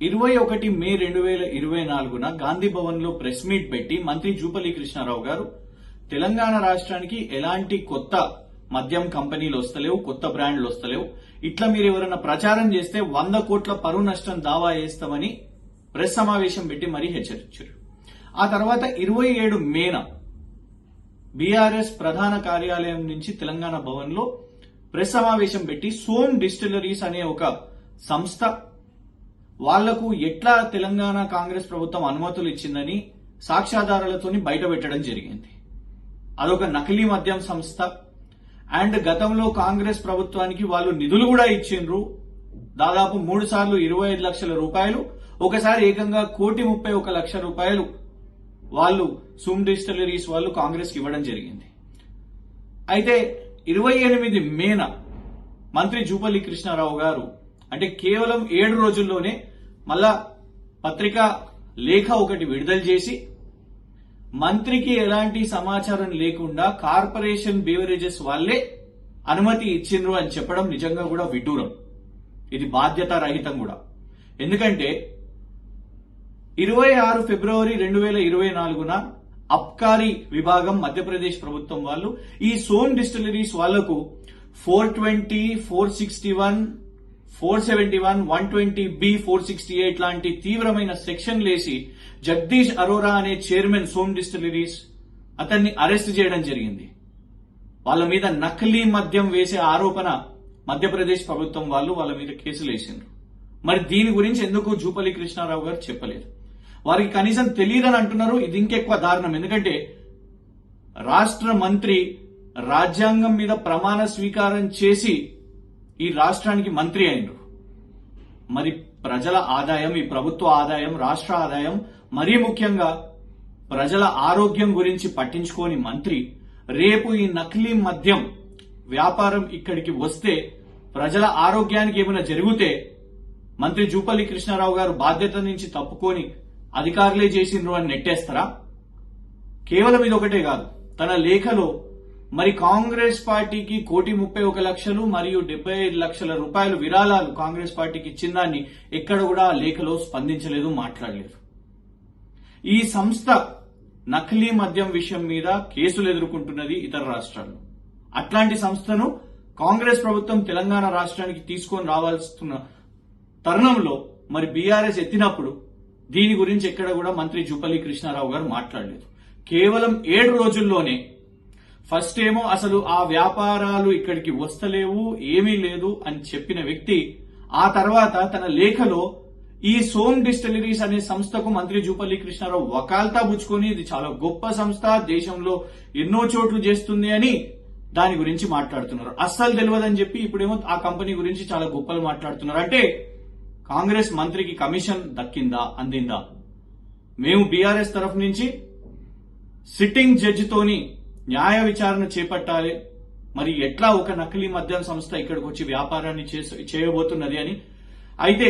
21 మే 2024 గాంధీ భవన్ లో press meet పెట్టి మంత్రి జూపల్లి కృష్ణారావు గారు తెలంగాణ రాష్ట్రానికి ఎలాంటి కొత్త మద్యం కంపెనీలు వస్తలేవు, కొత్త బ్రాండ్లు వస్తలేవు, ఇట్లా మీరు ఎవరైనా ప్రచారం చేస్తే 100 కోట్ల పరువు నష్టం దావా వేస్తామని ప్రెస్ సమావేశం పెట్టి మరీ హెచ్చరించారు. ఆ తర్వాత 27 మేన బీఆర్ఎస్ ప్రధాన కార్యాలయం నుంచి తెలంగాణ భవన్ లో ప్రెస్ సమావేశం పెట్టి సోమ్ డిస్టిలరీస్ అనే ఒక సంస్థ వాళ్లకు ఎట్లా తెలంగాణ కాంగ్రెస్ ప్రభుత్వం అనుమతులు ఇచ్చిందని సాక్ష్యాధారాలతోని బయట పెట్టడం జరిగింది. అదొక నకిలీ మద్యం సంస్థ అండ్ గతంలో కాంగ్రెస్ ప్రభుత్వానికి వాళ్ళు నిధులు కూడా ఇచ్చిండ్రు. దాదాపు 3 సార్లు 25 లక్షల రూపాయలు, ఒకసారి ఏకంగా 1,31 లక్ష రూపాయలు వాళ్ళు సోమ్ డిస్టిలరీస్ వాళ్ళు కాంగ్రెస్ కి ఇవ్వడం జరిగింది. అయితే 28 మేన మంత్రి జూపల్లి కృష్ణారావు గారు అంటే కేవలం 7 రోజుల్లోనే మళ్ళా పత్రికా లేఖ ఒకటి విడుదల చేసి మంత్రికి ఎలాంటి సమాచారం లేకుండా కార్పొరేషన్ బేవరేజెస్ వాళ్లే అనుమతి ఇచ్చిండ్రు అని చెప్పడం నిజంగా కూడా విడ్డూరం. ఇది బాధ్యత రహితం కూడా. ఎందుకంటే 26 ఫిబ్రవరి 2024 అబ్కారీ విభాగం మధ్యప్రదేశ్ ప్రభుత్వం వాళ్ళు ఈ సోమ్ డిస్టిలరీస్ వాళ్లకు 420, 461, 471, 120B, 468 లాంటి తీవ్రమైన సెక్షన్లు వేసి జగదీష్ అరోరా అనే చైర్మన్ సోమ్ డిస్టిలరీస్ అతన్ని అరెస్ట్ చేయడం జరిగింది. వాళ్ళ మీద నకిలీ మద్యం వేసే ఆరోపణ మధ్యప్రదేశ్ ప్రభుత్వం వాళ్ళు వాళ్ళ మీద కేసులు వేసిండ్రు. మరి దీని గురించి ఎందుకు జూపల్లి కృష్ణారావు గారు చెప్పలేదు? వారికి కనీసం తెలియదని అంటున్నారు. ఇది ఇంకెక్కువ దారుణం. ఎందుకంటే రాష్ట్ర మంత్రి రాజ్యాంగం మీద ప్రమాణ స్వీకారం చేసి ఈ రాష్ట్రానికి మంత్రి అయినరు. మరి ప్రజల ఆదాయం, ఈ ప్రభుత్వ ఆదాయం, రాష్ట్ర ఆదాయం, మరీ ముఖ్యంగా ప్రజల ఆరోగ్యం గురించి పట్టించుకోని మంత్రి రేపు ఈ నకిలీ మద్యం వ్యాపారం ఇక్కడికి వస్తే ప్రజల ఆరోగ్యానికి ఏమైనా జరిగితే మంత్రి జూపల్లి కృష్ణారావు గారు బాధ్యత నుంచి తప్పుకొని అధికారులే చేసిండ్రు అని నెట్టేస్తారా? కేవలం ఇదొకటే కాదు, తన లేఖలో మరి కాంగ్రెస్ పార్టీకి 1,31 లక్షలు మరియు 75 లక్షల రూపాయలు విరాళాలు కాంగ్రెస్ పార్టీకి ఇచ్చిన దాన్ని ఎక్కడ కూడా ఆ లేఖలో స్పందించలేదు, మాట్లాడలేదు. ఈ సంస్థ నకిలీ మద్యం విషయం మీద కేసులు ఎదుర్కొంటున్నది ఇతర రాష్ట్రాల్లో. అట్లాంటి సంస్థను కాంగ్రెస్ ప్రభుత్వం తెలంగాణ రాష్ట్రానికి తీసుకొని రావాల్సిన తరుణంలో మరి బీఆర్ఎస్ ఎత్తినప్పుడు దీని గురించి ఎక్కడ కూడా మంత్రి జూపల్లి కృష్ణారావు గారు మాట్లాడలేదు. కేవలం 7 రోజుల్లోనే ఫస్ట్ ఏమో అసలు ఆ వ్యాపారాలు ఇక్కడికి వస్తలేవు, ఏమీ లేదు అని చెప్పిన వ్యక్తి ఆ తర్వాత తన లేఖలో ఈ సోమ్ డిస్టిలరీస్ అనే సంస్థకు మంత్రి జూపల్లి కృష్ణారావు వకాల్తా పుచ్చుకొని ఇది చాలా గొప్ప సంస్థ, దేశంలో ఎన్నో చోట్లు చేస్తుంది అని దాని గురించి మాట్లాడుతున్నారు. అస్సలు తెలియదని చెప్పి ఇప్పుడేమో ఆ కంపెనీ గురించి చాలా గొప్పలు మాట్లాడుతున్నారు. అంటే కాంగ్రెస్ మంత్రికి కమిషన్ దక్కిందా, అందిందా? మేము బీఆర్ఎస్ తరఫు నుంచి సిట్టింగ్ జడ్జితోని న్యాయ విచారణ చేపట్టాలి. మరి ఎట్లా ఒక నకిలీ మద్యం సంస్థ ఇక్కడికి వచ్చి వ్యాపారాన్ని చేయబోతున్నది అని. అయితే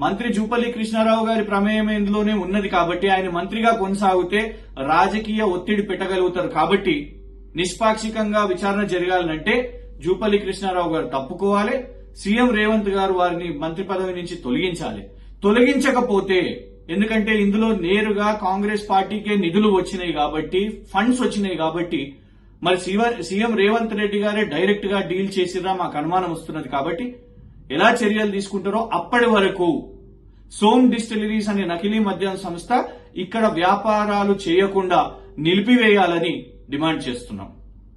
మంత్రి జూపల్లి కృష్ణారావు గారి ప్రమేయం ఇందులోనే ఉన్నది కాబట్టి ఆయన మంత్రిగా కొనసాగితే రాజకీయ ఒత్తిడి పెట్టగలుగుతారు. కాబట్టి నిష్పాక్షికంగా విచారణ జరగాలంటే జూపల్లి కృష్ణారావు గారు తప్పుకోవాలి. సీఎం రేవంత్ గారు వారిని మంత్రి పదవి నుంచి తొలగించాలి. తొలగించకపోతే, ఎందుకంటే ఇందులో నేరుగా కాంగ్రెస్ పార్టీకే నిధులు వచ్చినాయి కాబట్టి, ఫండ్స్ వచ్చినాయి కాబట్టి, మరి సీఎం రేవంత్ రెడ్డి గారే డైరెక్ట్ గా డీల్ చేసిరా మాకు అనుమానం వస్తున్నది. కాబట్టి ఎలా చర్యలు తీసుకుంటారో అప్పటి వరకు సోమ్ డిస్టిలరీస్ అనే నకిలీ మద్యం సంస్థ ఇక్కడ వ్యాపారాలు చేయకుండా నిలిపివేయాలని డిమాండ్ చేస్తున్నాం.